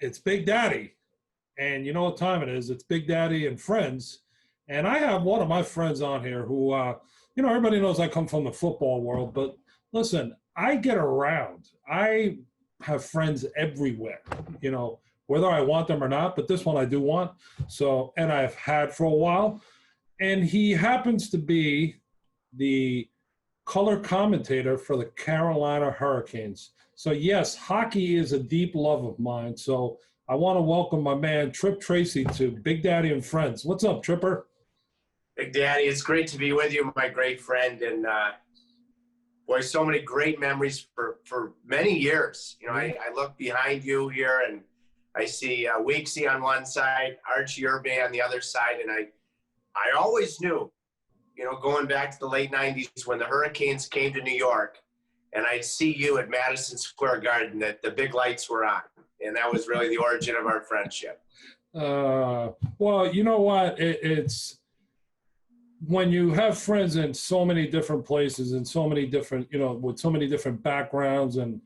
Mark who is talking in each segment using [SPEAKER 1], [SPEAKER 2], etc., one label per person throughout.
[SPEAKER 1] It's Big Daddy. And you know what time it is. It's Big Daddy and Friends. And I have one of my friends on here who, everybody knows I come from the football world. But listen, I get around. I have friends everywhere, whether I want them or not. But this one I do want. So, and I've had for a while. And he happens to be the color commentator for the Carolina Hurricanes. So, yes, hockey is a deep love of mine. So I want to welcome my man, Tripp Tracy, to Big Daddy and Friends. What's up, Tripper?
[SPEAKER 2] Big Daddy, it's great to be with you, my great friend. And, boy, so many great memories for many years. I look behind you here, and I see Weeksy on one side, Archie Urbay on the other side, and I always knew, going back to the late 90s when the Hurricanes came to New York, and I'd see you at Madison Square Garden, that the big lights were on. And that was really the origin of our friendship.
[SPEAKER 1] Well, you know what? It's when you have friends in so many different places and so many different, with so many different backgrounds, and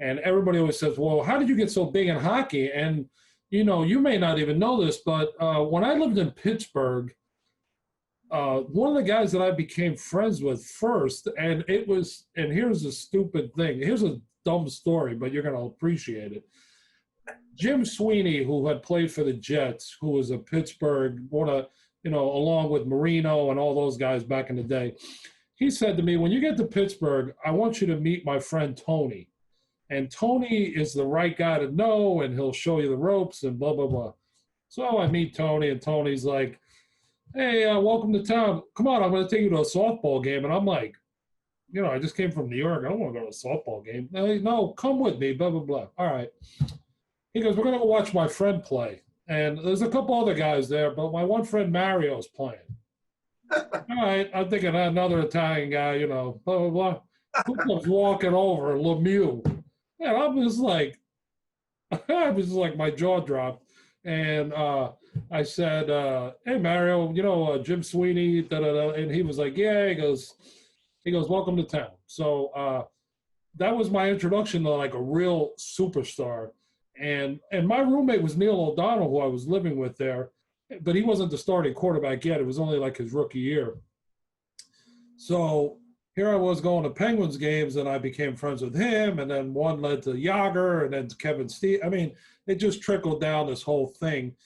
[SPEAKER 1] everybody always says, well, how did you get so big in hockey? And, you may not even know this, but when I lived in Pittsburgh, one of the guys that I became friends with first, and here's a stupid thing. Here's a dumb story, but you're going to appreciate it. Jim Sweeney, who had played for the Jets, who was a Pittsburgh, along with Marino and all those guys back in the day, he said to me, when you get to Pittsburgh, I want you to meet my friend Tony. And Tony is the right guy to know, and he'll show you the ropes and blah, blah, blah. So I meet Tony, and Tony's like, hey, welcome to town. Come on, I'm going to take you to a softball game. And I'm like, I just came from New York. I don't want to go to a softball game. No, come with me, blah, blah, blah. All right. He goes, we're going to go watch my friend play. And there's a couple other guys there, but my one friend Mario's playing. All right. I'm thinking another Italian guy, blah, blah, blah. Who comes walking over, Lemieux? And I was like, my jaw dropped. And I said, hey, Mario, Jim Sweeney, da-da-da. And he was like, yeah. He goes, welcome to town. So that was my introduction to like a real superstar. And my roommate was Neil O'Donnell, who I was living with there, but he wasn't the starting quarterback yet. It was only like his rookie year. So here I was going to Penguins games, and I became friends with him, and then one led to Yager, and then to Kevin Steve. I mean, it just trickled down this whole thing.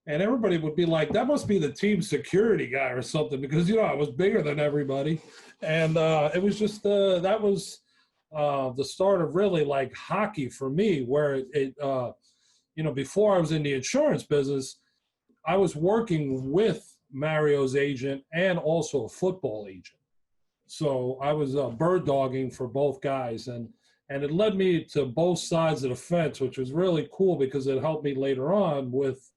[SPEAKER 1] And everybody would be like, that must be the team security guy or something, because, I was bigger than everybody. And it was just that was the start of really like hockey for me, where before I was in the insurance business, I was working with Mario's agent and also a football agent. So I was bird dogging for both guys, and it led me to both sides of the fence, which was really cool because it helped me later on with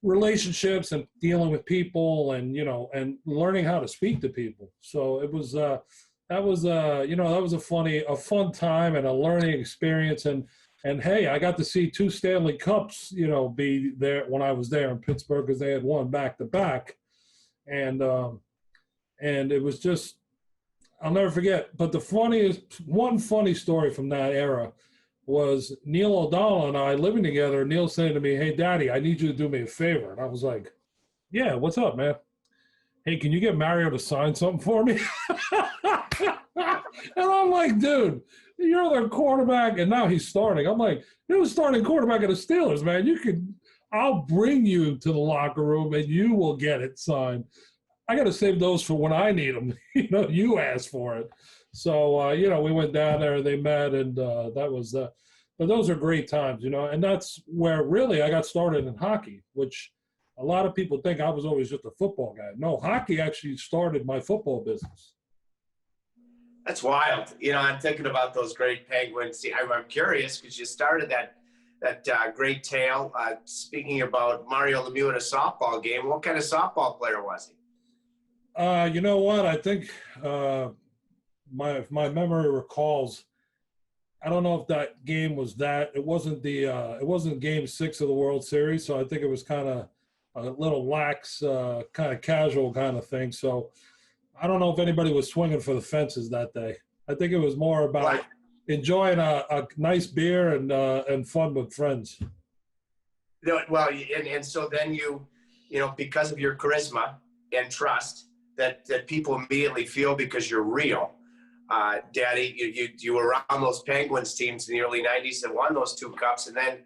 [SPEAKER 1] relationships and dealing with people, and and learning how to speak to people. So it was that was a fun time and a learning experience, and hey, I got to see 2 Stanley Cups be there when I was there in Pittsburgh, because they had won back to back, and it was just, I'll never forget. But one funny story from that era was Neil O'Donnell and I living together, and Neil saying to me, hey, Daddy, I need you to do me a favor. And I was like, yeah, what's up, man? Hey, can you get Mario to sign something for me? And I'm like, dude, you're the quarterback, and now he's starting. I'm like, you're the starting quarterback of the Steelers, man. I'll bring you to the locker room, and you will get it signed. I got to save those for when I need them. You asked for it. So, we went down there, they met, and that was but those are great times, and that's where really I got started in hockey, which a lot of people think I was always just a football guy. No, hockey actually started my football business.
[SPEAKER 2] That's wild. I'm thinking about those great Penguins. See, I'm curious because you started that great tale. Speaking about Mario Lemieux in a softball game, what kind of softball player was he?
[SPEAKER 1] You know what? I think my memory recalls. I don't know if that game was that. It wasn't it wasn't Game 6 of the World Series, so I think it was kind of a little lax, kind of casual kind of thing. So I don't know if anybody was swinging for the fences that day. I think it was more about enjoying a nice beer and fun with friends.
[SPEAKER 2] Well, and so then because of your charisma and trust that people immediately feel because you're real. Daddy, you were on those Penguins teams in the early 90s that won those 2 cups. And then,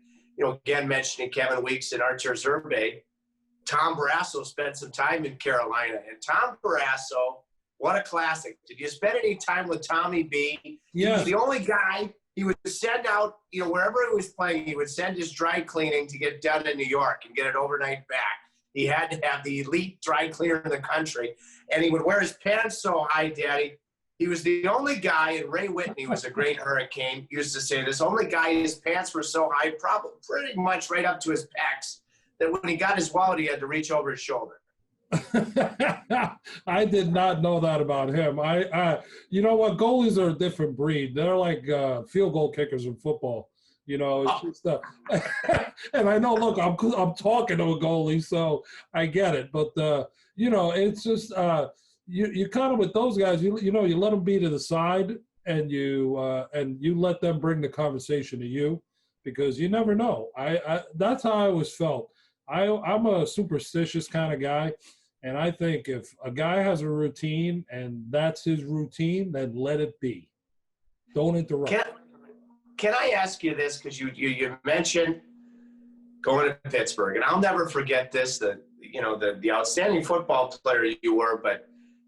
[SPEAKER 2] again, mentioning Kevin Weeks and Artur Zerbe, Tom Barrasso spent some time in Carolina. And Tom Barrasso, what a classic. Did you spend any time with Tommy B?
[SPEAKER 1] Yeah.
[SPEAKER 2] He was the only guy he would send out, wherever he was playing, he would send his dry cleaning to get done in New York and get it overnight back. He had to have the elite dry cleaner in the country. And he would wear his pants so high, Daddy. He was the only guy, and Ray Whitney was a great Hurricane, used to say this, only guy, his pants were so high, probably pretty much right up to his pecs, that when he got his wallet, he had to reach over his shoulder.
[SPEAKER 1] I did not know that about him. You know what? Goalies are a different breed. They're like field goal kickers in football. It's just, and I know. Look, I'm talking to a goalie, so I get it. But it's just you kind of with those guys. You let them be to the side, and you let them bring the conversation to you, because you never know. That's how I always felt. I'm a superstitious kind of guy. And I think if a guy has a routine and that's his routine, then let it be. Don't interrupt.
[SPEAKER 2] Can I ask you this? Because you mentioned going to Pittsburgh, and I'll never forget this. The outstanding football player you were,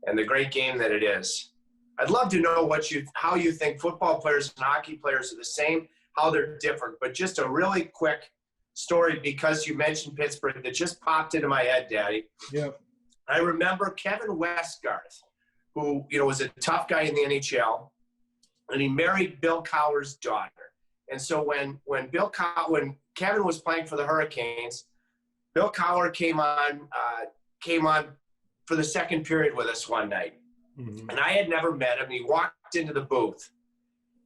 [SPEAKER 2] and the great game that it is. I'd love to know how you think football players and hockey players are the same, how they're different. But just a really quick story, because you mentioned Pittsburgh, that just popped into my head, Daddy.
[SPEAKER 1] Yeah.
[SPEAKER 2] I remember Kevin Westgarth, who was a tough guy in the NHL, and he married Bill Cowher's daughter. And so when Kevin was playing for the Hurricanes, Bill Cowher came on for the second period with us one night, and I had never met him. He walked into the booth,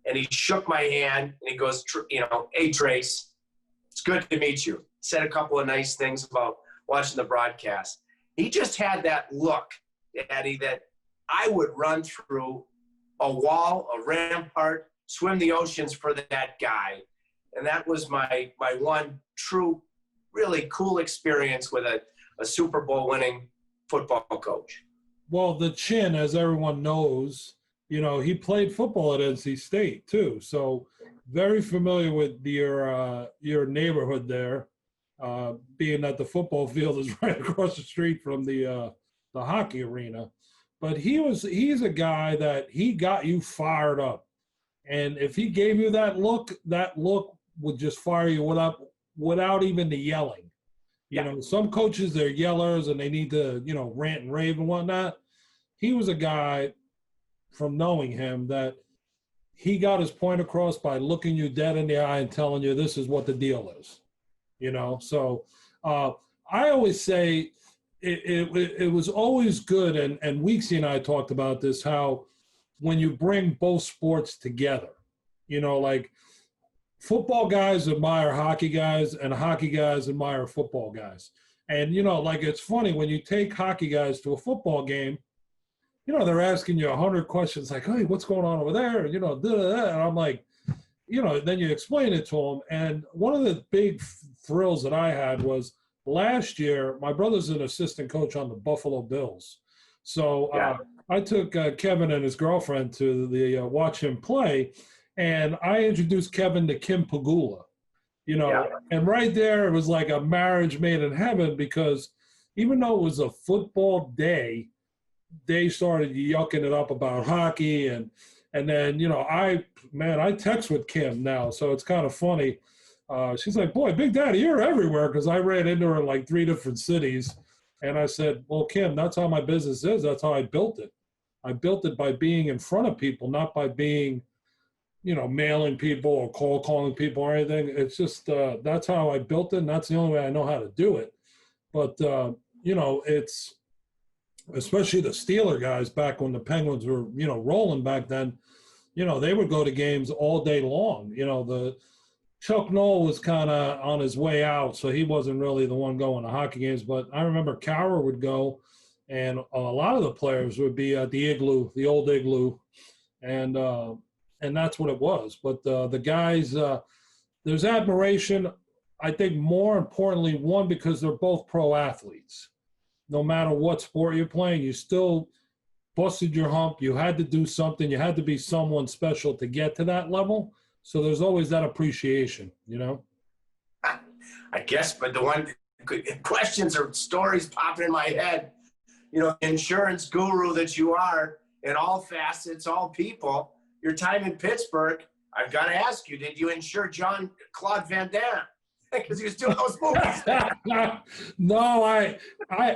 [SPEAKER 2] and he shook my hand, and he goes, "Hey Trace, it's good to meet you." Said a couple of nice things about watching the broadcast. He just had that look, Daddy, that I would run through a wall, a rampart, swim the oceans for that guy. And that was my one true, really cool experience with a Super Bowl winning football coach.
[SPEAKER 1] Well, the chin, as everyone knows, he played football at NC State too. So very familiar with your neighborhood there. Being that the football field is right across the street from the hockey arena. But he's a guy that he got you fired up. And if he gave you that look would just fire you without even the yelling. Some coaches, they're yellers and they need to, rant and rave and whatnot. He was a guy, from knowing him, that he got his point across by looking you dead in the eye and telling you this is what the deal is. So I always say it was always good, and Weeksy and I talked about this, how when you bring both sports together, like football guys admire hockey guys and hockey guys admire football guys. And, like it's funny when you take hockey guys to a football game, they're asking you 100 questions like, hey, what's going on over there? And I'm like, then you explain it to them. And one of the big thrills that I had was last year, my brother's an assistant coach on the Buffalo Bills. So I took Kevin and his girlfriend to the watch him play, and I introduced Kevin to Kim Pagula, and right there it was like a marriage made in heaven, because even though it was a football day, they started yucking it up about hockey. And then, I text with Kim now, so it's kind of funny. She's like, boy, Big Daddy, you're everywhere, because I ran into her in like 3 different cities. And I said, well, Kim, that's how my business is. That's how I built it. I built it by being in front of people, not by being, mailing people or calling people or anything. It's just that's how I built it, and that's the only way I know how to do it. But, it's – especially the Steeler guys back when the Penguins were, rolling back then, they would go to games all day long. The Chuck Noll was kind of on his way out, so he wasn't really the one going to hockey games. But I remember Cowher would go, and a lot of the players would be at the Igloo, the old Igloo, and that's what it was. But the guys, there's admiration I think more importantly, one, because they're both pro athletes. No matter what sport you're playing, you still busted your hump. You had to do something. You had to be someone special to get to that level. So there's always that appreciation, you know?
[SPEAKER 2] I guess, but the one questions or stories popping in my head, you know, insurance guru that you are in all facets, all people, your time in Pittsburgh, I've got to ask you, did you insure Jean-Claude Van Damme? Because he was doing those movies.
[SPEAKER 1] No, I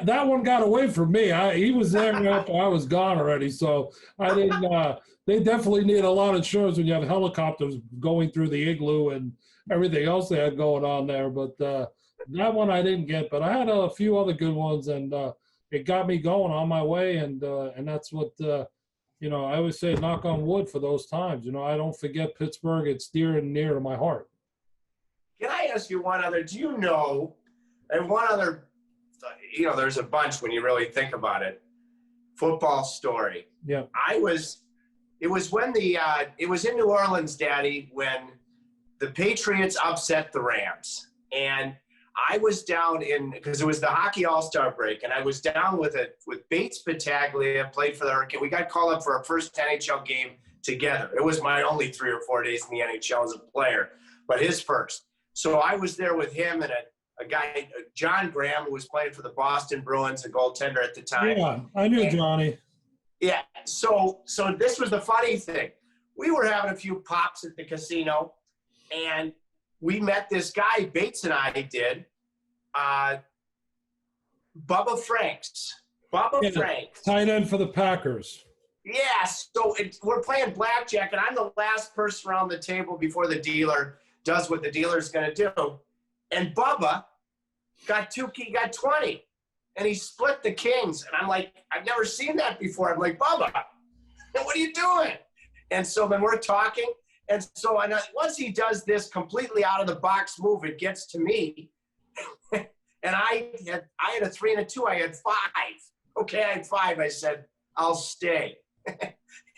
[SPEAKER 1] that one got away from me. He was there after I was gone already, so I didn't. They definitely need a lot of insurance when you have helicopters going through the igloo and everything else they had going on there. But that one I didn't get. But I had a few other good ones, and it got me going on my way. And that's what you know. I always say, knock on wood for those times. You know, I don't forget Pittsburgh. It's dear and near to my heart.
[SPEAKER 2] Can I ask you one other? Do you know, and one other, you know, there's a bunch when you really think about it, football story.
[SPEAKER 1] Yeah.
[SPEAKER 2] It was when it was in New Orleans, Daddy, when the Patriots upset the Rams. And I was down because it was the hockey all-star break, and I was down with Bates Battaglia, played for the Hurricane. We got called up for our first NHL game together. It was my only 3 or 4 days in the NHL as a player, but his first. So I was there with him and a guy, John Graham, who was playing for the Boston Bruins, a goaltender at the time.
[SPEAKER 1] Yeah, I knew Johnny.
[SPEAKER 2] Yeah. So this was the funny thing. We were having a few pops at the casino, and we met this guy, Bates and I did, Bubba Franks. Franks.
[SPEAKER 1] Tight end for the Packers.
[SPEAKER 2] Yeah. So we're playing blackjack, and I'm the last person around the table before the dealer does what the dealer's going to do. And Bubba got 20. And he split the kings. And I'm like, I've never seen that before. I'm like, Bubba, what are you doing? And so then we're talking. And so once he does this completely out of the box move, it gets to me. And I had a 3 and a 2. I had 5. Okay, I had 5. I said, I'll stay.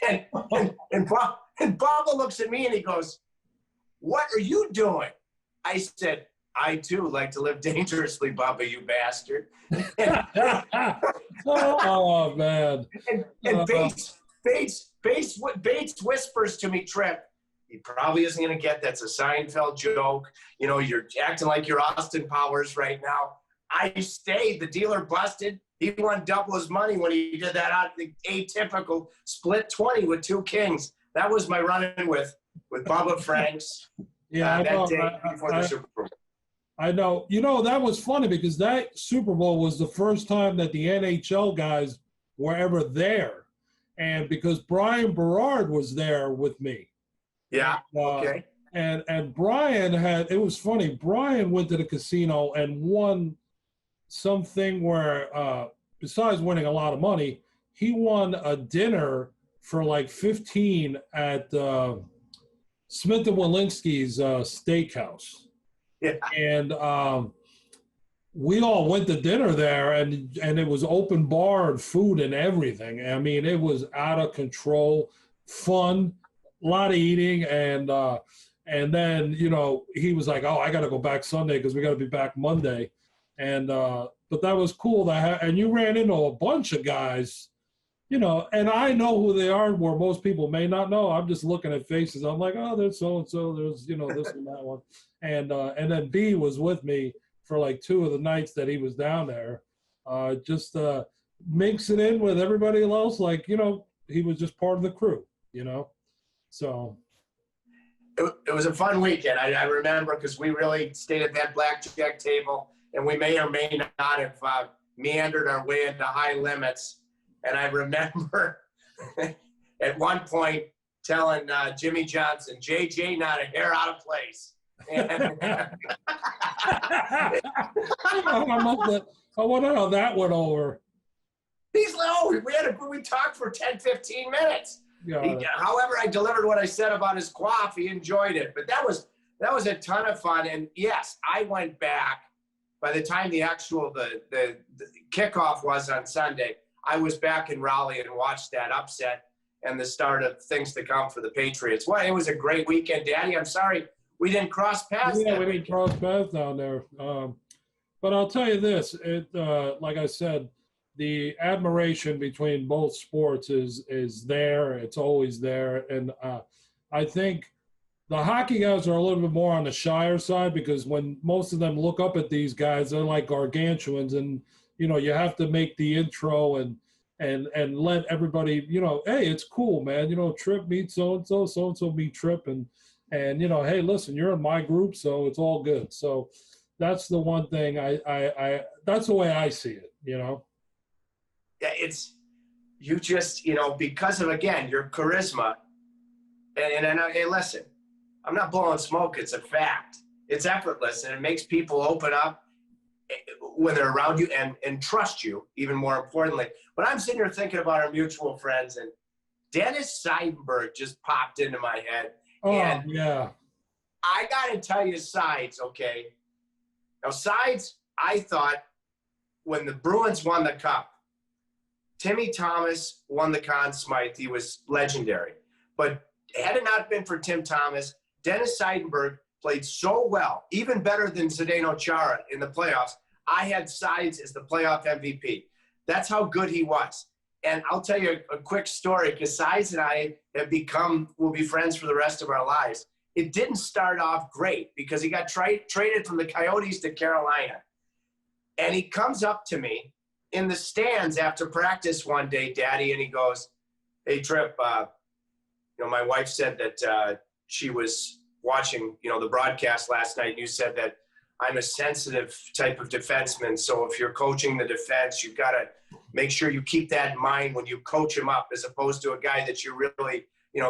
[SPEAKER 2] and Bubba looks at me and he goes, what are you doing? I said, I too like to live dangerously, Bubba, you bastard.
[SPEAKER 1] Oh man!
[SPEAKER 2] And Bates whispers to me, Tripp, he probably isn't going to get that's a Seinfeld joke. You know, you're acting like you're Austin Powers right now. I stayed. The dealer busted. He won double his money when he did that atypical split 20 with 2 kings. That was my run-in with Bubba Franks.
[SPEAKER 1] Yeah,
[SPEAKER 2] that day before the Super Bowl.
[SPEAKER 1] I know. You know, that was funny because that Super Bowl was the first time that the NHL guys were ever there. And because Brian Berard was there with me.
[SPEAKER 2] Yeah, okay.
[SPEAKER 1] And Brian it was funny, Brian went to the casino and won something where, besides winning a lot of money, he won a dinner for like 15 at Smith & Walensky's steakhouse.
[SPEAKER 2] Yeah.
[SPEAKER 1] And we all went to dinner there, and it was open bar and food and everything. I mean, it was out of control, fun, a lot of eating, and then, you know, he was like, oh, I got to go back Sunday because we got to be back Monday. And but that was cool. And you ran into a bunch of guys, you know, and I know who they are where most people may not know. I'm just looking at faces. I'm like, oh, there's so-and-so, there's, you know, this and that one. And then B was with me for like 2 of the nights that he was down there, just mixing in with everybody else. Like, you know, he was just part of the crew, you know? So.
[SPEAKER 2] It was a fun weekend. I remember because we really stayed at that blackjack table, and we may or may not have meandered our way into high limits. And I remember at one point telling Jimmy Johnson, JJ, not a hair out of place. And
[SPEAKER 1] I wonder how that went over.
[SPEAKER 2] We talked for 10, 15 minutes. However, I delivered what I said about his quaff. He enjoyed it. But that was a ton of fun. And yes, I went back. By the time the kickoff was on Sunday, I was back in Raleigh and watched that upset and the start of things to come for the Patriots. Well, it was a great weekend, Daddy. I'm sorry We didn't cross paths.
[SPEAKER 1] Yeah, we didn't cross paths down there. But I'll tell you this: like I said, the admiration between both sports is there. It's always there, and I think the hockey guys are a little bit more on the shyer side because when most of them look up at these guys, they're like gargantuans, and you have to make the intro and let everybody, hey, it's cool, man. Tripp meets so and so meet Tripp, and hey, listen, you're in my group, so it's all good. So that's the one thing I that's the way I see it.
[SPEAKER 2] Yeah, it's you just because of again your charisma, and hey, listen. I'm not blowing smoke. It's a fact. It's effortless, and it makes people open up when they're around you and trust you, even more importantly. But I'm sitting here thinking about our mutual friends, and Dennis Seidenberg just popped into my head.
[SPEAKER 1] Oh,
[SPEAKER 2] and
[SPEAKER 1] yeah.
[SPEAKER 2] I got to tell you, Sides, okay? Now, Sides, I thought when the Bruins won the Cup, Timmy Thomas won the Conn Smythe. He was legendary. But had it not been for Tim Thomas, Dennis Seidenberg played so well, even better than Zdeno Chara in the playoffs. I had Sides as the playoff MVP. That's how good he was. And I'll tell you a quick story because Sides and I will be friends for the rest of our lives. It didn't start off great because he got traded from the Coyotes to Carolina. And he comes up to me in the stands after practice one day, Daddy, and he goes, "Hey, Tripp, my wife said that she was watching, the broadcast last night, and you said that I'm a sensitive type of defenseman. So if you're coaching the defense, you've got to make sure you keep that in mind when you coach him up, as opposed to a guy that you really,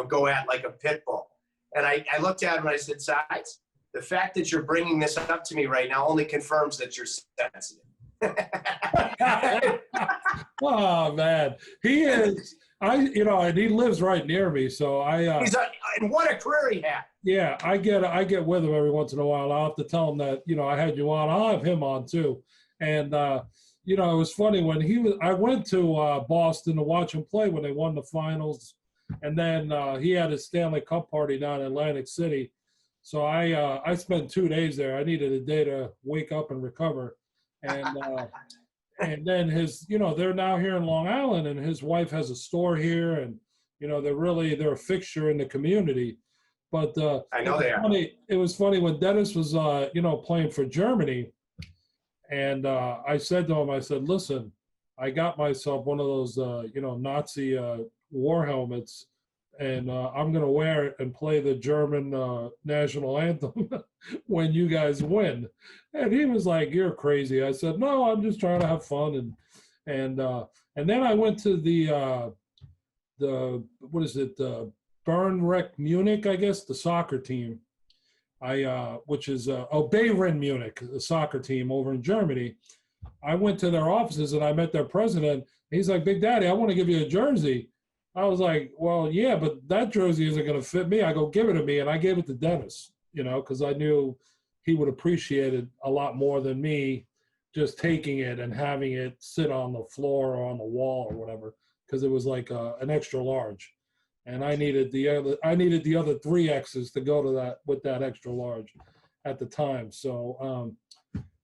[SPEAKER 2] go at like a pit bull." And I looked at him and I said, "Sides, the fact that you're bringing this up to me right now only confirms that you're sensitive."
[SPEAKER 1] Oh, man. He is. And he lives right near me, so
[SPEAKER 2] and what a career he had.
[SPEAKER 1] Yeah, I get with him every once in a while. I'll have to tell him that, I had you on. I'll have him on too. And it was funny when I went to Boston to watch him play when they won the finals, and then he had his Stanley Cup party down in Atlantic City. So I spent 2 days there. I needed a day to wake up and recover. And and then they're now here in Long Island, and his wife has a store here, and they're a fixture in the community. But
[SPEAKER 2] I know they are.
[SPEAKER 1] It was funny when Dennis was playing for Germany, and I said to him, I said, "Listen, I got myself one of those Nazi war helmets, and I'm going to wear it and play the German national anthem when you guys win." And he was like, "You're crazy." I said, "No, I'm just trying to have fun." And then I went to the what is it, Bernrek Munich, I guess, the soccer team. Which is Bayern Munich, the soccer team over in Germany. I went to their offices and I met their president. He's like, "Big Daddy, I want to give you a jersey." I was like, "Well, yeah, but that jersey isn't going to fit me." I go, "Give it to me." And I gave it to Dennis, because I knew he would appreciate it a lot more than me just taking it and having it sit on the floor or on the wall or whatever, because it was like an extra large. And I needed the other 3Xs to go to that with that extra large at the time. So,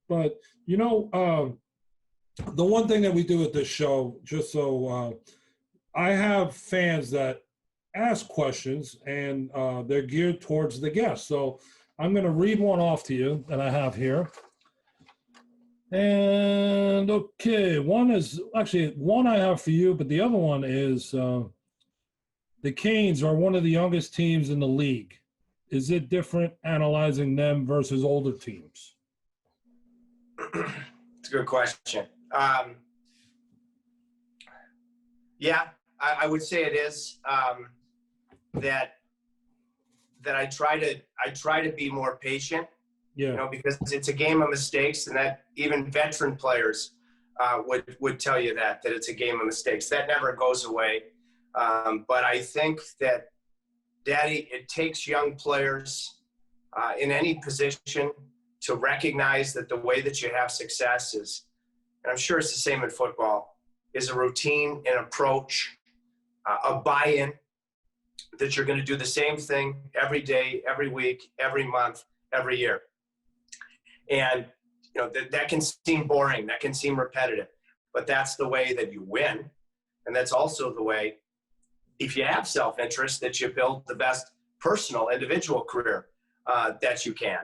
[SPEAKER 1] but the one thing that we do at this show, just so I have fans that ask questions, and they're geared towards the guest. So I'm going to read one off to you that I have here. And okay, one I have for you, but the other one is the Canes are one of the youngest teams in the league. Is it different analyzing them versus older teams?
[SPEAKER 2] It's a good question. Yeah, I would say it is. That I try to be more patient.
[SPEAKER 1] Yeah.
[SPEAKER 2] Because it's a game of mistakes, and that even veteran players would tell you that it's a game of mistakes. That never goes away. But I think that, Daddy, it takes young players in any position to recognize that the way that you have success is, and I'm sure it's the same in football, is a routine, an approach, a buy-in. that you're going to do the same thing every day, every week, every month, every year. And, you know, that can seem boring. That can seem repetitive. But that's the way that you win. And that's also the way, if you have self-interest, that you build the best personal, individual career that you can.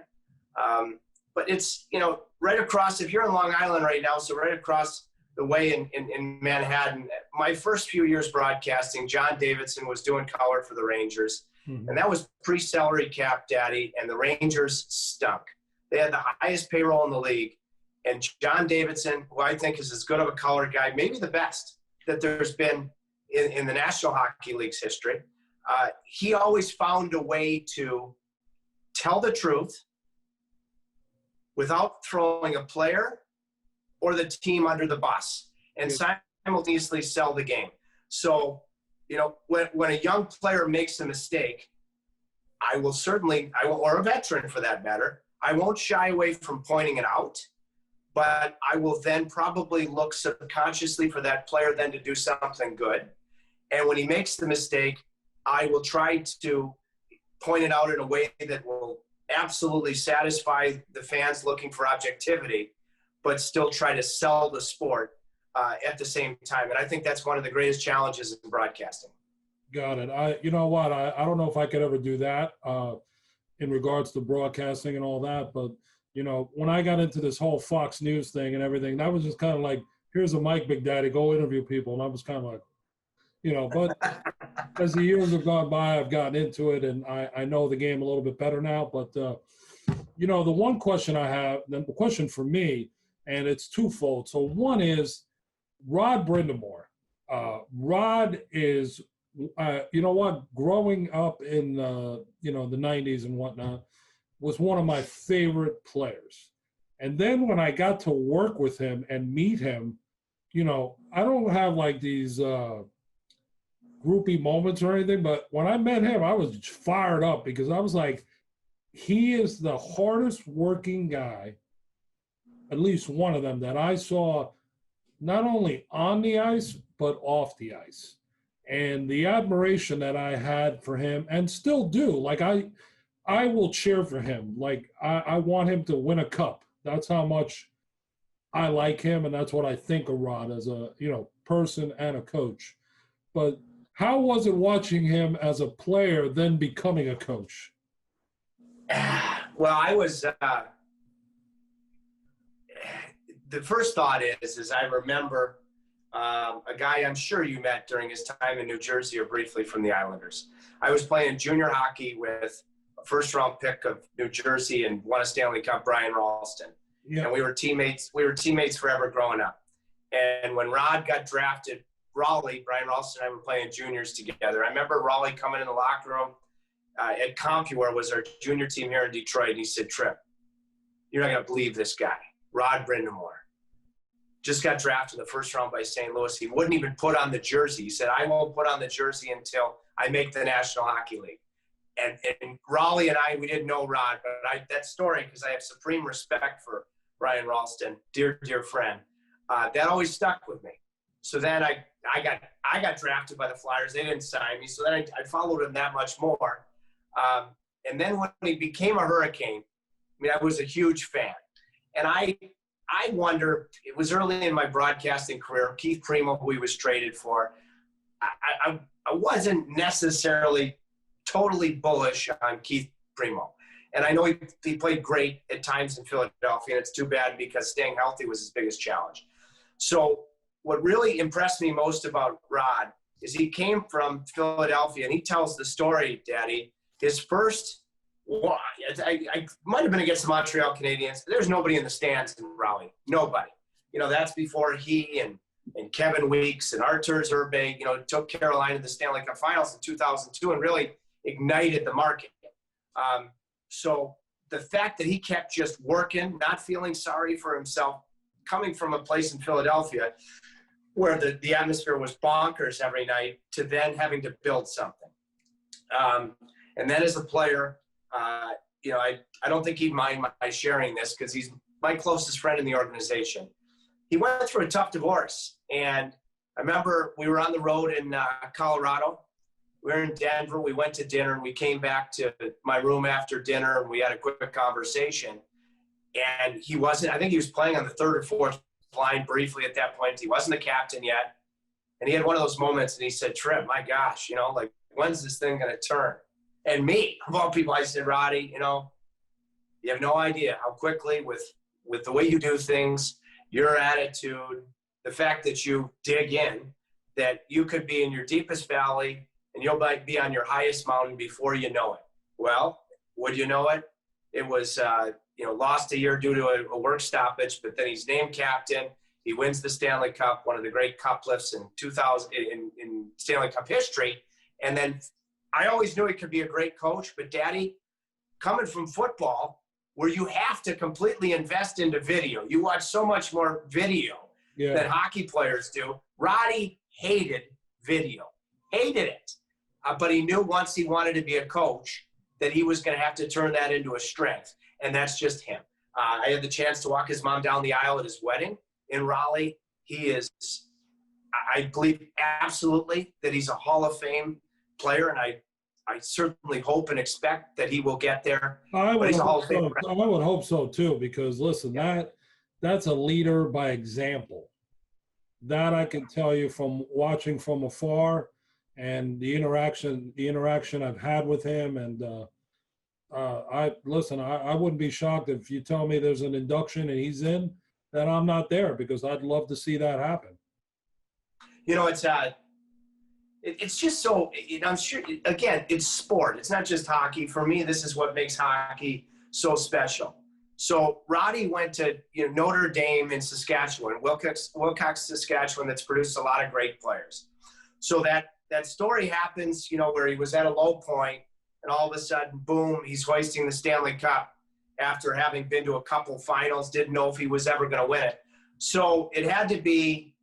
[SPEAKER 2] But it's, you know, right across, if you're in Long Island right now, so right across the way in Manhattan, my first few years broadcasting, John Davidson was doing color for the Rangers. Mm-hmm. And that was pre-salary cap, Daddy, and the Rangers stunk. They had the highest payroll in the league. And John Davidson, who I think is as good of a color guy, maybe the best that there's been in the National Hockey League's history, he always found a way to tell the truth without throwing a player or the team under the bus, and simultaneously sell the game. So, you know, when a young player makes a mistake, I will, or a veteran for that matter, I won't shy away from pointing it out, but I will then probably look subconsciously for that player then to do something good. And when he makes the mistake, I will try to point it out in a way that will absolutely satisfy the fans looking for objectivity, but still try to sell the sport at the same time. And I think that's one of the greatest challenges in broadcasting.
[SPEAKER 1] Got it. You know what? I don't know if I could ever do that in regards to broadcasting and all that. But, you know, when I got into this whole Fox News thing and everything, that was just kind of like, here's a mic, Big Daddy, go interview people. And I was kind of like, you know, but as the years have gone by, I've gotten into it and I know the game a little bit better now. But, you know, the one question I have, the question for me, and it's twofold. So one is Rod Brindamore. Rod is, you know what, growing up in, you know, the 90s and whatnot, was one of my favorite players. And then when I got to work with him and meet him, you know, I don't have like these groupie moments or anything, but when I met him, I was fired up because I was like, he is the hardest working guy, at least one of them, that I saw not only on the ice, but off the ice. And the admiration that I had for him and still do, like I will cheer for him. Like I want him to win a cup. That's how much I like him. And that's what I think of Rod as a, you know, person and a coach. But how was it watching him as a player, then becoming a coach?
[SPEAKER 2] Well, I was, the first thought is I remember a guy I'm sure you met during his time in New Jersey or briefly from the Islanders. I was playing junior hockey with a first-round pick of New Jersey and won a Stanley Cup, Brian Ralston. Yeah. And we were teammates forever growing up. And when Rod got drafted, Brian Ralston and I were playing juniors together. I remember Raleigh coming in the locker room at CompuWare, was our junior team here in Detroit, and he said, "Tripp, you're not going to believe this guy, Rod Brindamore. Just got drafted in the first round by St. Louis. He wouldn't even put on the jersey. He said, I won't put on the jersey until I make the National Hockey League." And Raleigh and we didn't know Rod, but that story, because I have supreme respect for Brian Ralston, dear, dear friend, that always stuck with me. So then I got drafted by the Flyers. They didn't sign me. So then I followed him that much more. And then when he became a Hurricane, I mean, I was a huge fan. And I wonder, it was early in my broadcasting career, Keith Primo, who he was traded for, I wasn't necessarily totally bullish on Keith Primo. And I know he played great at times in Philadelphia, and it's too bad because staying healthy was his biggest challenge. So what really impressed me most about Rod is he came from Philadelphia, and he tells the story, Daddy, his first – I might have been against the Montreal Canadiens. There's nobody in the stands in Raleigh. Nobody. You know, that's before he and Kevin Weeks and Artur Zerbe, you know, took Carolina to the Stanley Cup Finals in 2002 and really ignited the market. So the fact that he kept just working, not feeling sorry for himself, coming from a place in Philadelphia where the atmosphere was bonkers every night, to then having to build something. And then as a player, you know, I don't think he'd mind my sharing this because he's my closest friend in the organization. He went through a tough divorce. And I remember we were on the road in Colorado. We were in Denver. We went to dinner, and we came back to my room after dinner, and we had a quick conversation. And he wasn't, I think he was playing on the third or fourth line briefly at that point. He wasn't the captain yet. And he had one of those moments, and he said, Tripp, my gosh, like, when's this thing going to turn? And me, of all people, I said, Roddy, you have no idea how quickly with the way you do things, your attitude, the fact that you dig in, that you could be in your deepest valley and you'll be on your highest mountain before you know it. Well, would you know it? It was, lost a year due to a work stoppage, but then he's named captain. He wins the Stanley Cup, one of the great cup lifts in 2000 in Stanley Cup history. And then I always knew he could be a great coach, but Daddy, coming from football, where you have to completely invest into video, you watch so much more video than hockey players do. Roddy hated video, hated it. But he knew once he wanted to be a coach that he was going to have to turn that into a strength. And that's just him. I had the chance to walk his mom down the aisle at his wedding in Raleigh. He is, I believe absolutely that he's a Hall of Fame player, and I certainly hope and expect that he will get there.
[SPEAKER 1] I would hope so too, because listen, that's a leader by example. That I can tell you from watching from afar and the interaction I've had with him. And I wouldn't be shocked if you tell me there's an induction and he's in, that I'm not there, because I'd love to see that happen.
[SPEAKER 2] It's just so, I'm sure, again, it's sport. It's not just hockey. For me, this is what makes hockey so special. So Roddy went to Notre Dame in Saskatchewan, Wilcox, Saskatchewan, that's produced a lot of great players. So that story happens, where he was at a low point, and all of a sudden, boom, he's hoisting the Stanley Cup after having been to a couple finals, didn't know if he was ever going to win it. So it had to be,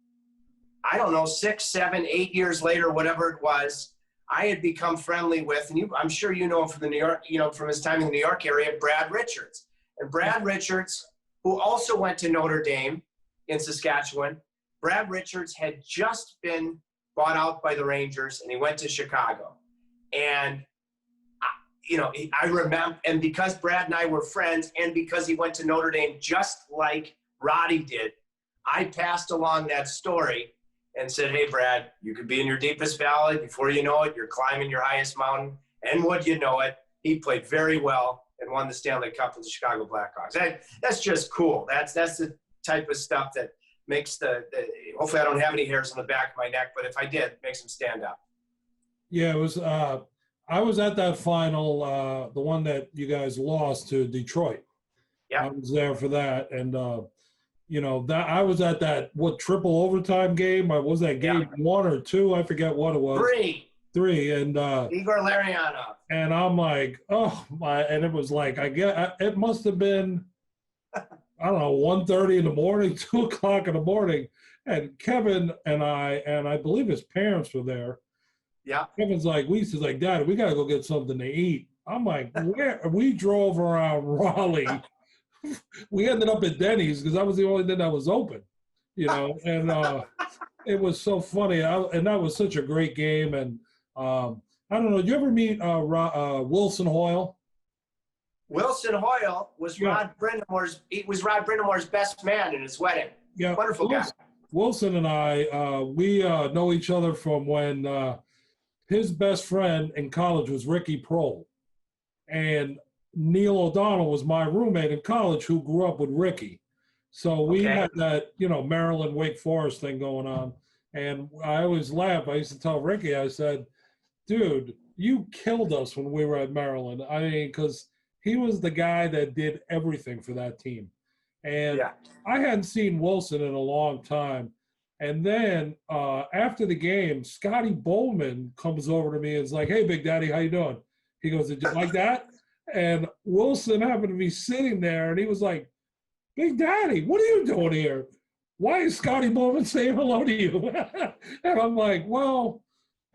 [SPEAKER 2] I don't know, 6, 7, 8 years later, whatever it was, I had become friendly with, and I'm sure you know him from the New York, from his time in the New York area, Brad Richards. And Brad Richards, who also went to Notre Dame in Saskatchewan, Brad Richards had just been bought out by the Rangers, and he went to Chicago. And, I remember, and because Brad and I were friends, and because he went to Notre Dame just like Roddy did, I passed along that story and said, hey, Brad, you could be in your deepest valley. Before you know it, you're climbing your highest mountain. And would you know it, he played very well and won the Stanley Cup with the Chicago Blackhawks. That's just cool. That's the type of stuff that makes hopefully I don't have any hairs on the back of my neck, but if I did, it makes them stand up.
[SPEAKER 1] Yeah, it was, I was at that final, the one that you guys lost to Detroit. Yeah. I was there for that. And, that I was at that, triple overtime game? Was that game 1 or 2? I forget what it was. 3. And
[SPEAKER 2] Igor Larionov.
[SPEAKER 1] And I'm like, oh my! And it was like, it must have been, I don't know, 1:30 in the morning, 2 o'clock in the morning, and Kevin and I believe his parents were there.
[SPEAKER 2] Yeah.
[SPEAKER 1] Kevin's like, Dad, we gotta go get something to eat. I'm like, where? We drove around Raleigh. We ended up at Denny's because that was the only thing that was open, and it was so funny. And that was such a great game. And I don't know, did you ever meet Wilson Hoyle?
[SPEAKER 2] Wilson Hoyle was Rod Brind'Amour's best man in his wedding. Yeah. Wonderful guy.
[SPEAKER 1] Wilson and I, we know each other from when his best friend in college was Ricky Prohl. And Neil O'Donnell was my roommate in college who grew up with Ricky. So we had that, Maryland, Wake Forest thing going on. And I always laugh. I used to tell Ricky, I said, dude, you killed us when we were at Maryland. I mean, because he was the guy that did everything for that team. And I hadn't seen Wilson in a long time. And then after the game, Scotty Bowman comes over to me and is like, hey, Big Daddy, how you doing? He goes, did you like that? And Wilson happened to be sitting there, and he was like, Big Daddy, what are you doing here? Why is Scotty Bowman saying hello to you? And I'm like, well,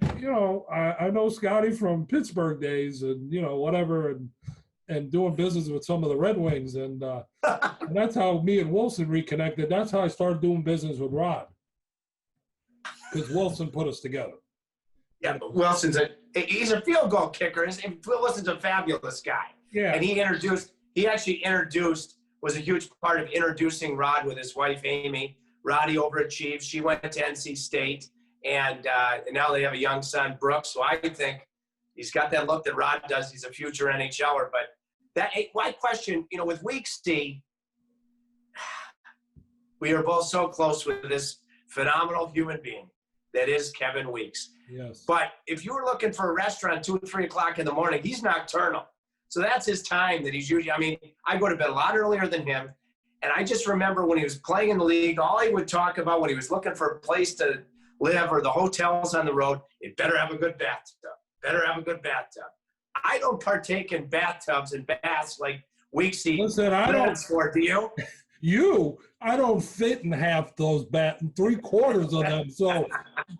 [SPEAKER 1] I know Scotty from Pittsburgh days and, whatever, and doing business with some of the Red Wings. And that's how me and Wilson reconnected. That's how I started doing business with Rod, because Wilson put us together.
[SPEAKER 2] Yeah, but he's a field goal kicker. Wilson's a fabulous guy.
[SPEAKER 1] Yeah.
[SPEAKER 2] And he actually introduced, was a huge part of introducing Rod with his wife, Amy. Roddy overachieved. She went to NC State. And now they have a young son, Brooks. So I think he's got that look that Rod does. He's a future NHLer. But my question, with Week C, we are both so close with this phenomenal human being that is Kevin Weeks.
[SPEAKER 1] Yes.
[SPEAKER 2] But if you were looking for a restaurant 2 or 3 o'clock in the morning, he's nocturnal. So that's his time that he's usually, I go to bed a lot earlier than him. And I just remember when he was playing in the league, all he would talk about when he was looking for a place to live or the hotels on the road, it better have a good bathtub. Better have a good bathtub. I don't partake in bathtubs and baths like Weeksy.
[SPEAKER 1] Listen, I don't.
[SPEAKER 2] For, do you?
[SPEAKER 1] I don't fit in half those 3/4 of them. So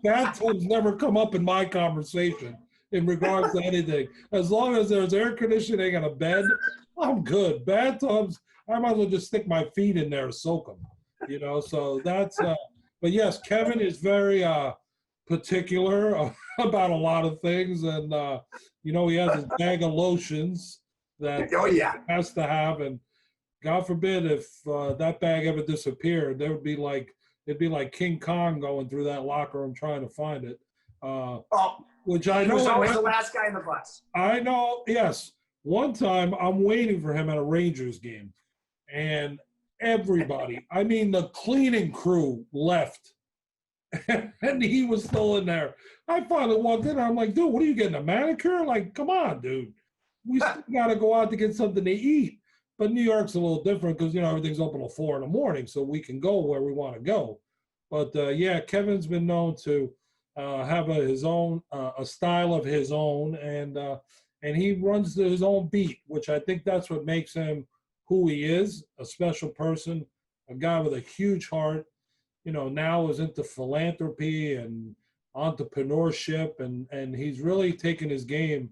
[SPEAKER 1] bathtubs never come up in my conversation in regards to anything. As long as there's air conditioning and a bed, I'm good. Bathtubs, I might as well just stick my feet in there to soak them. So that's but yes, Kevin is very particular about a lot of things. And, he has his bag of lotions that he has to have. And God forbid if that bag ever disappeared, it'd be like King Kong going through that locker room trying to find it. Which I know.
[SPEAKER 2] He was always the last guy in the bus.
[SPEAKER 1] I know, yes. One time I'm waiting for him at a Rangers game. And everybody, the cleaning crew left. And he was still in there. I finally walked in. I'm like, dude, what are you getting, a manicure? Like, come on, dude. We still got to go out to get something to eat. But New York's a little different because, everything's open till 4 in the morning, so we can go where we want to go. But, Kevin's been known to have his own, a style of his own, and he runs his own beat, which I think that's what makes him who he is, a special person, a guy with a huge heart. Now is into philanthropy and entrepreneurship, and he's really taken his game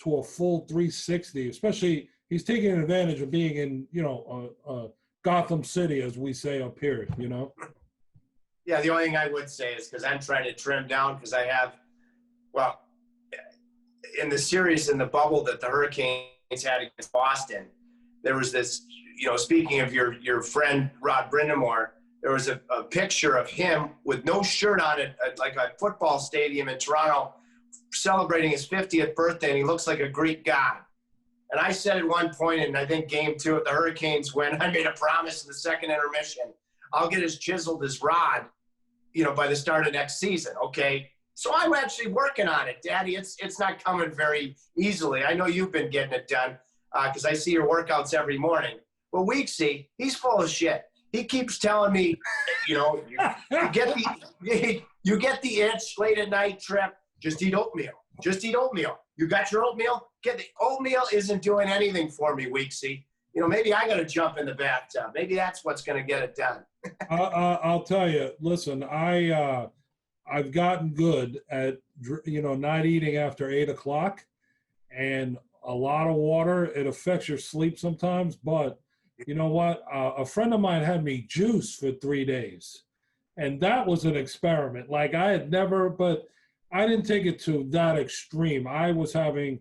[SPEAKER 1] to a full 360. Especially, he's taking advantage of being in, Gotham City, as we say up here.
[SPEAKER 2] Yeah, the only thing I would say is because I'm trying to trim down because I have, in the series in the bubble that the Hurricanes had against Boston, there was this, speaking of your friend Rod Brindamore, there was a picture of him with no shirt on at like a football stadium in Toronto celebrating his 50th birthday, and he looks like a Greek god. And I said at one point, and I think game 2 if the Hurricanes win, I made a promise in the second intermission, I'll get as chiseled as Rod, by the start of next season, okay? So I'm actually working on it, Daddy. It's not coming very easily. I know you've been getting it done because I see your workouts every morning. Well, Weeksy, he's full of shit. He keeps telling me, you get the itch late at night, Tripp. Just eat oatmeal. Just eat oatmeal. You got your oatmeal? Get the oatmeal isn't doing anything for me, Weeksy. Maybe I got to jump in the bathtub. Maybe that's what's going to get it done.
[SPEAKER 1] I'll tell you. Listen, I've gotten good at not eating after 8 o'clock, and a lot of water. It affects your sleep sometimes, but you know what? A friend of mine had me juice for 3 days, and that was an experiment. Like I had never, but I didn't take it to that extreme. I was having,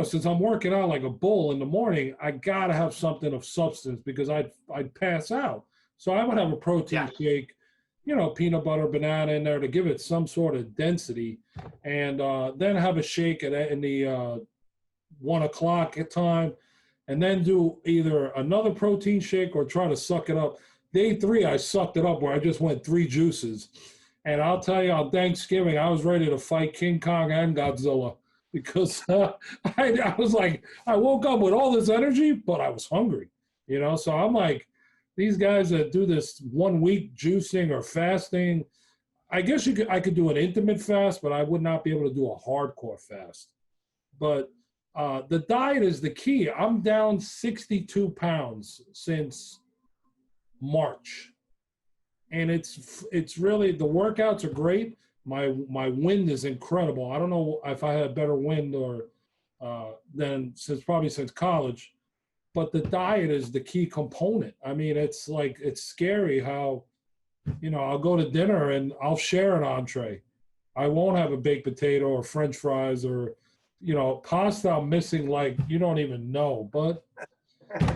[SPEAKER 1] since I'm working out like a bull in the morning, I gotta have something of substance because I'd pass out. So I would have a protein shake, peanut butter, banana in there to give it some sort of density, and then have a shake in the 1 o'clock time. And then do either another protein shake or try to suck it up. Day 3, I sucked it up where I just went 3 juices. And I'll tell you, on Thanksgiving, I was ready to fight King Kong and Godzilla because I was like, I woke up with all this energy, but I was hungry, So I'm like, these guys that do this 1 week juicing or fasting, I guess I could do an intermittent fast, but I would not be able to do a hardcore fast. But the diet is the key. I'm down 62 pounds since March. And it's really, the workouts are great. My wind is incredible. I don't know if I had better wind or since college, but the diet is the key component. It's scary how, I'll go to dinner and I'll share an entree. I won't have a baked potato or French fries or, pasta I'm missing like you don't even know. But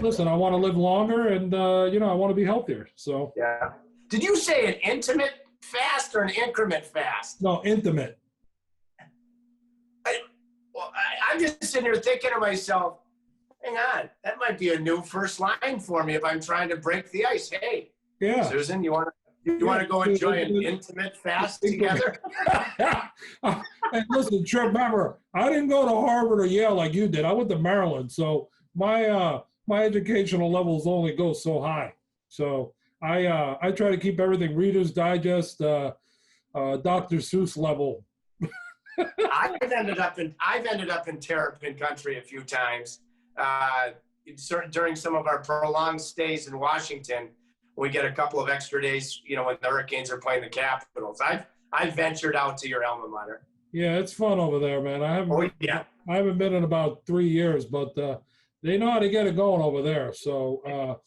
[SPEAKER 1] listen, I want to live longer and, I want to be healthier. So.
[SPEAKER 2] Yeah. Did you say an intimate fast or an increment fast?
[SPEAKER 1] No, intimate.
[SPEAKER 2] I'm just sitting here thinking to myself, hang on, that might be a new first line for me if I'm trying to break the ice. Hey,
[SPEAKER 1] Yeah.
[SPEAKER 2] Susan, you want to go enjoy an intimate fast together?
[SPEAKER 1] And listen, Tripp, remember, I didn't go to Harvard or Yale like you did. I went to Maryland, so my educational levels only go so high. So I try to keep everything Reader's Digest, Dr. Seuss level.
[SPEAKER 2] I've ended up in Terrapin country a few times. During some of our prolonged stays in Washington, we get a couple of extra days, when the Hurricanes are playing the Capitals. I've ventured out to your alma mater.
[SPEAKER 1] Yeah, it's fun over there, man. I haven't been in about 3 years, but they know how to get it going over there. So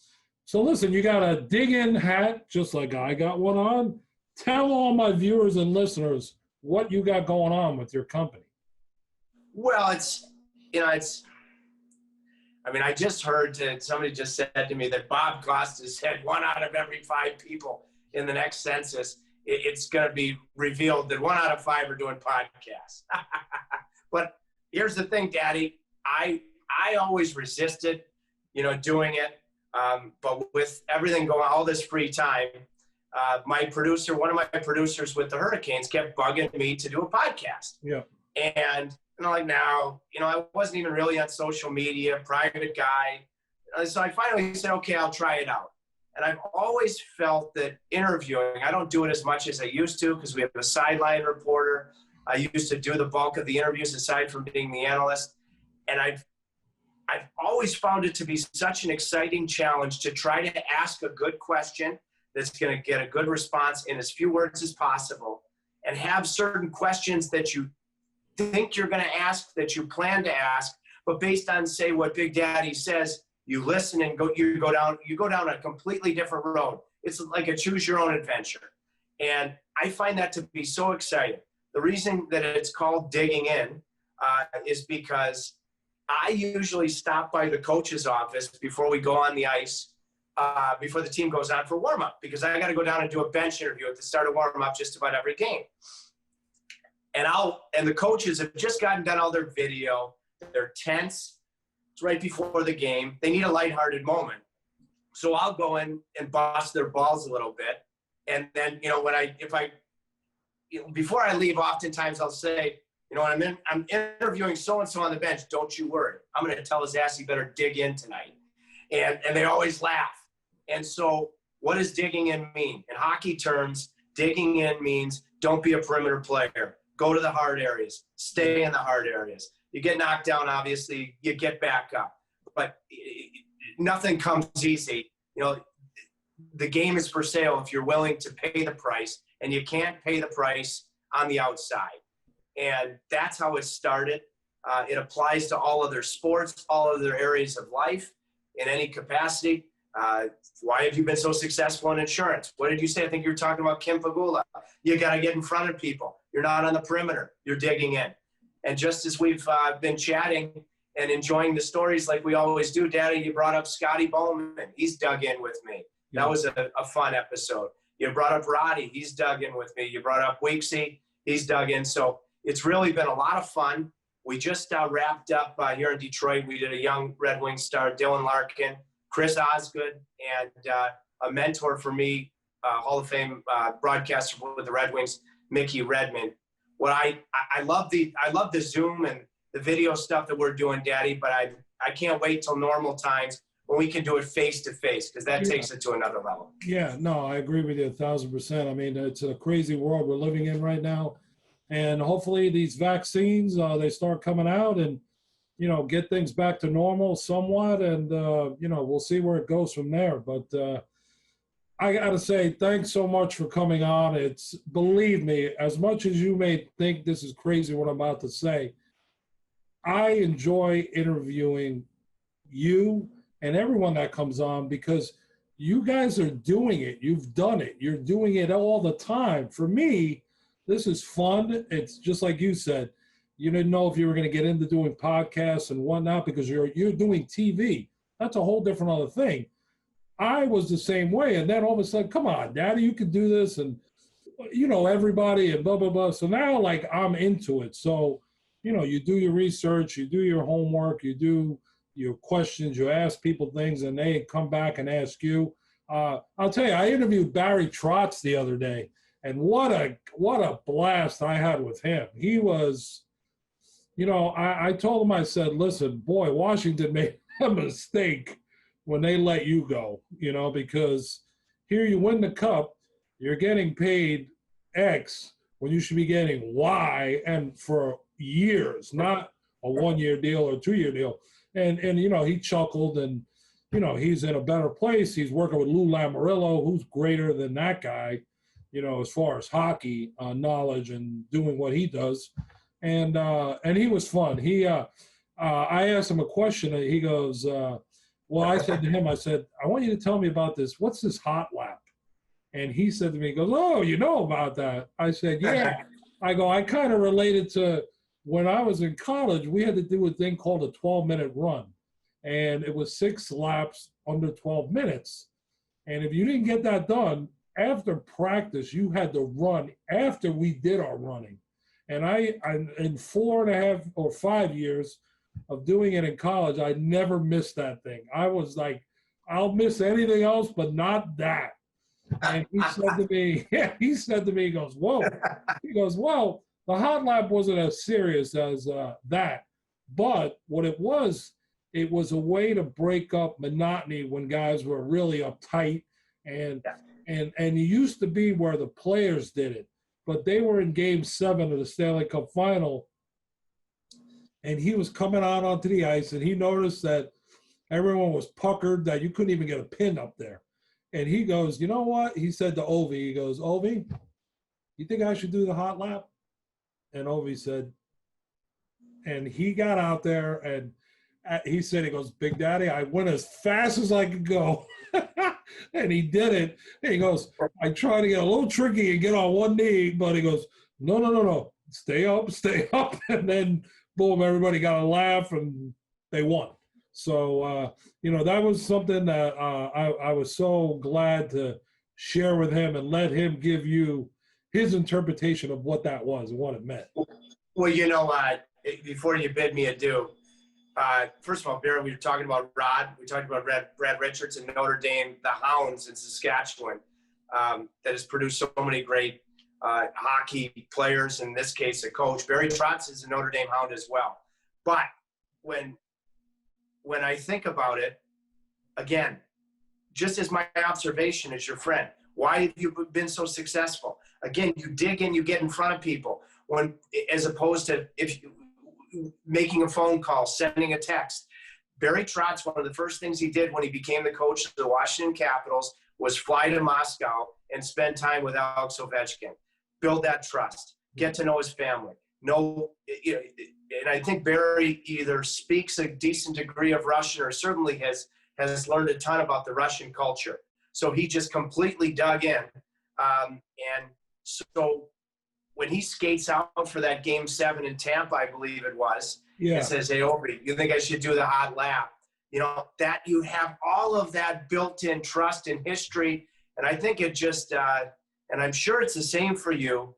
[SPEAKER 1] listen, you got a dig-in hat, just like I got one on. Tell all my viewers and listeners what you got going on with your company.
[SPEAKER 2] Well, I just heard somebody just said to me that Bob Costa said 1 out of every 5 people in the next census, it's going to be revealed that 1 out of 5 are doing podcasts. But here's the thing, Daddy, I always resisted, doing it. But with everything going, all this free time, one of my producers with the Hurricanes kept bugging me to do a podcast.
[SPEAKER 1] Yeah.
[SPEAKER 2] And I'm like, no, I wasn't even really on social media, private guy. So I finally said, okay, I'll try it out. And I've always felt that interviewing, I don't do it as much as I used to because we have a sideline reporter. I used to do the bulk of the interviews aside from being the analyst. And I've always found it to be such an exciting challenge to try to ask a good question that's going to get a good response in as few words as possible and have certain questions that you think you're going to ask, that you plan to ask, but based on, say, what Big Daddy says, you listen and you go down a completely different road. It's like a choose your own adventure. And I find that to be so exciting. The reason that it's called Digging In is because I usually stop by the coach's office before we go on the ice, before the team goes on for warm-up, because I got to go down and do a bench interview at the start of warm-up just about every game. And the coaches have just gotten done all their video. They're tense. It's right before the game. They need a lighthearted moment. So I'll go in and bust their balls a little bit. And then, before I leave, oftentimes I'll say, when I'm interviewing so-and-so on the bench, don't you worry. I'm going to tell his ass he better dig in tonight. And they always laugh. And so what does digging in mean? In hockey terms, digging in means don't be a perimeter player. Go to the hard areas. Stay in the hard areas. You get knocked down, obviously, you get back up. But nothing comes easy. The game is for sale if you're willing to pay the price, and you can't pay the price on the outside. And that's how it started. It applies to all other sports, all other areas of life in any capacity. Why have you been so successful in insurance? What did you say? I think you were talking about Kim Pagula. You got to get in front of people. You're not on the perimeter. You're digging in. And just as we've been chatting and enjoying the stories like we always do, Daddy, you brought up Scotty Bowman. He's dug in with me. That was a fun episode. You brought up Roddy. He's dug in with me. You brought up Weeksy. He's dug in. So it's really been a lot of fun. We just wrapped up here in Detroit. We did a young Red Wings star, Dylan Larkin, Chris Osgood, and a mentor for me, Hall of Fame broadcaster with the Red Wings, Mickey Redmond. What I love the Zoom and the video stuff that we're doing, Daddy, but I can't wait till normal times when we can do it face to face, because that takes it to another level.
[SPEAKER 1] Yeah, no, I agree with you 1,000%. I mean, it's a crazy world we're living in right now, and hopefully these vaccines they start coming out and get things back to normal somewhat, and we'll see where it goes from there. But I got to say, thanks so much for coming on. Believe me, as much as you may think this is crazy what I'm about to say, I enjoy interviewing you and everyone that comes on because you guys are doing it. You've done it. You're doing it all the time. For me, this is fun. It's just like you said, you didn't know if you were going to get into doing podcasts and whatnot because you're doing TV. That's a whole different other thing. I was the same way. And then all of a sudden, come on, Daddy, you can do this. And, everybody and blah, blah, blah. So now, like, I'm into it. So, you do your research, you do your homework, you do your questions, you ask people things, and they come back and ask you. I'll tell you, I interviewed Barry Trotz the other day, and what a blast I had with him. He was, I told him, I said, listen, boy, Washington made a mistake when they let you go, because here you win the cup, you're getting paid X when you should be getting Y, and for years, not a 1-year deal or 2-year deal. And he chuckled, and he's in a better place. He's working with Lou Lamoriello, who's greater than that guy, as far as hockey knowledge and doing what he does. And he was fun. I asked him a question, and he goes, I said to him, I said, I want you to tell me about this. What's this hot lap? And he said to me, he goes, oh, you know about that? I said, yeah. I go, I kind of related to when I was in college, we had to do a thing called a 12-minute run. And it was 6 laps under 12 minutes. And if you didn't get that done, after practice, you had to run after we did our running. And I in 4.5 or 5 years of doing it in college, I never missed that thing. I was like, I'll miss anything else, but not that. And he said to me, he goes, whoa. He goes, well, the hot lap wasn't as serious as that. But what it was a way to break up monotony when guys were really uptight. And it used to be where the players did it. But they were in Game 7 of the Stanley Cup Final, and he was coming out onto the ice, and he noticed that everyone was puckered, that you couldn't even get a pin up there. And he goes, you know what? He said to Ovi, he goes, Ovi, you think I should do the hot lap? And Ovi said, and he got out there, and he said, he goes, Big Daddy, I went as fast as I could go. And he did it. And he goes, I tried to get a little tricky and get on one knee, but he goes, no. Stay up. And then, boom, everybody got a laugh, and they won. So, that was something that I was so glad to share with him and let him give you his interpretation of what that was and what it meant.
[SPEAKER 2] Well, before you bid me adieu, first of all, Barry, we were talking about Rod. We talked about Brad Richards and Notre Dame, the Hounds in Saskatchewan, that has produced so many great hockey players, in this case, a coach. Barry Trotz is a Notre Dame Hound as well. But when I think about it, again, just as my observation as your friend, why have you been so successful? Again, you dig in, you get in front of people, as opposed to making a phone call, sending a text. Barry Trotz, one of the first things he did when he became the coach of the Washington Capitals was fly to Moscow and spend time with Alex Ovechkin, build that trust, get to know his family. And I think Barry either speaks a decent degree of Russian or certainly has learned a ton about the Russian culture. So he just completely dug in. And so when he skates out for that Game 7 in Tampa, I believe it was, and says, hey, Obi, you think I should do the hot lap? That you have all of that built-in trust and history. And I think it just, and I'm sure it's the same for you,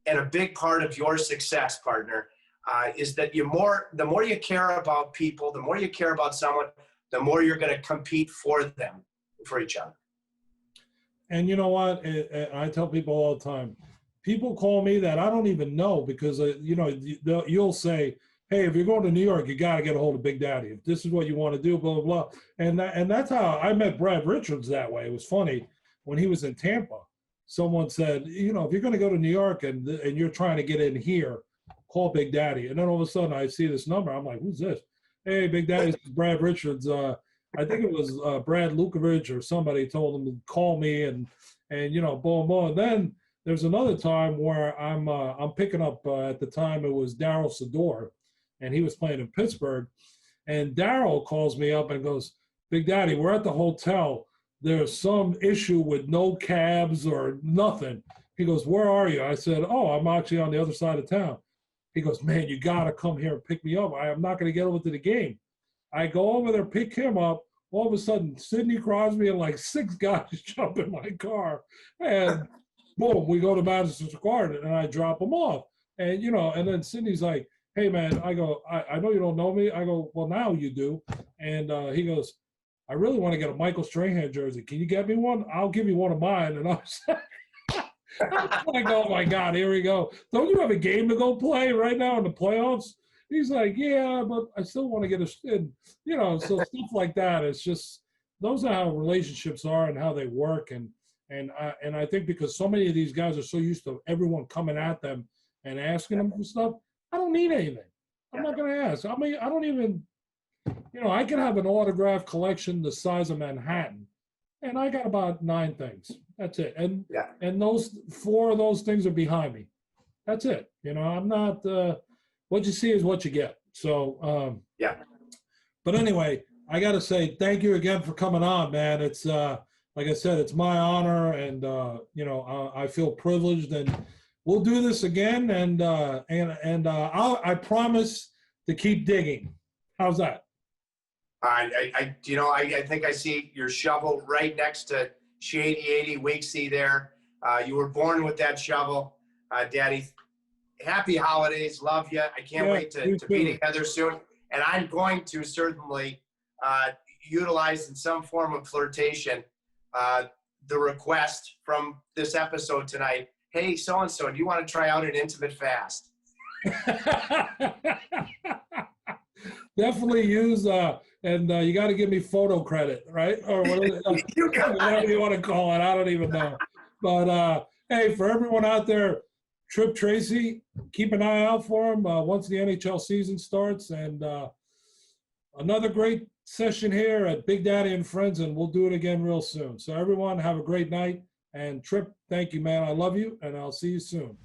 [SPEAKER 2] and a big part of your success, partner, is that the more you care about people, the more you care about someone, the more you're going to compete for them, for each other.
[SPEAKER 1] And you know what? I tell people all the time, people call me that I don't even know because, you'll say, hey, if you're going to New York, you got to get a hold of Big Daddy. If this is what you want to do, blah, blah, blah. And that's how I met Brad Richards that way. It was funny. When he was in Tampa, someone said, if you're going to go to New York and you're trying to get in here, call Big Daddy. And then all of a sudden I see this number. I'm like, who's this? Hey, Big Daddy, this is Brad Richards. I think it was Brad Lukovich or somebody told him to call me and boom, boom. And then there's another time where I'm picking up, at the time it was Darryl Sador, and he was playing in Pittsburgh. And Darryl calls me up and goes, Big Daddy, we're at the hotel. There's some issue with no cabs or nothing. He goes, where are you? I said, oh, I'm actually on the other side of town. He goes, man, you got to come here and pick me up. I am not going to get over to the game. I go over there, pick him up. All of a sudden, Sidney Crosby and like 6 guys jump in my car. And boom, we go to Madison Square Garden, and I drop him off. And, and then Sidney's like, hey, man, I go, I know you don't know me. I go, well, now you do. And he goes, I really want to get a Michael Strahan jersey. Can you get me one? I'll give you one of mine. And I was like, oh, my God, here we go. Don't you have a game to go play right now in the playoffs? He's like, yeah, but I still want to get so stuff like that. It's just, those are how relationships are and how they work. And I think because so many of these guys are so used to everyone coming at them and asking them for stuff, I don't need anything. I'm not going to ask. I mean, I don't even, I can have an autograph collection the size of Manhattan, and I got about 9 things. That's it. And those 4 of those things are behind me. That's it. I'm not, what you see is what you get. So, But anyway, I got to say thank you again for coming on, man. It's, like I said, it's my honor, and, I feel privileged, and we'll do this again. And I promise to keep digging. How's that?
[SPEAKER 2] I think I see your shovel right next to Shady 80 Weeksy there. You were born with that shovel, Daddy. Happy holidays. Love you. I can't wait to be together soon. And I'm going to certainly utilize in some form of flirtation the request from this episode tonight. Hey, so-and-so, do you want to try out an intimate fast?
[SPEAKER 1] Definitely use, and you got to give me photo credit, right? Or whatever you want to call it. I don't even know. But, hey, for everyone out there, Tripp Tracy, keep an eye out for him once the NHL season starts. And another great session here at Big Daddy and Friends, and we'll do it again real soon. So everyone, have a great night. And Tripp, thank you, man. I love you, and I'll see you soon.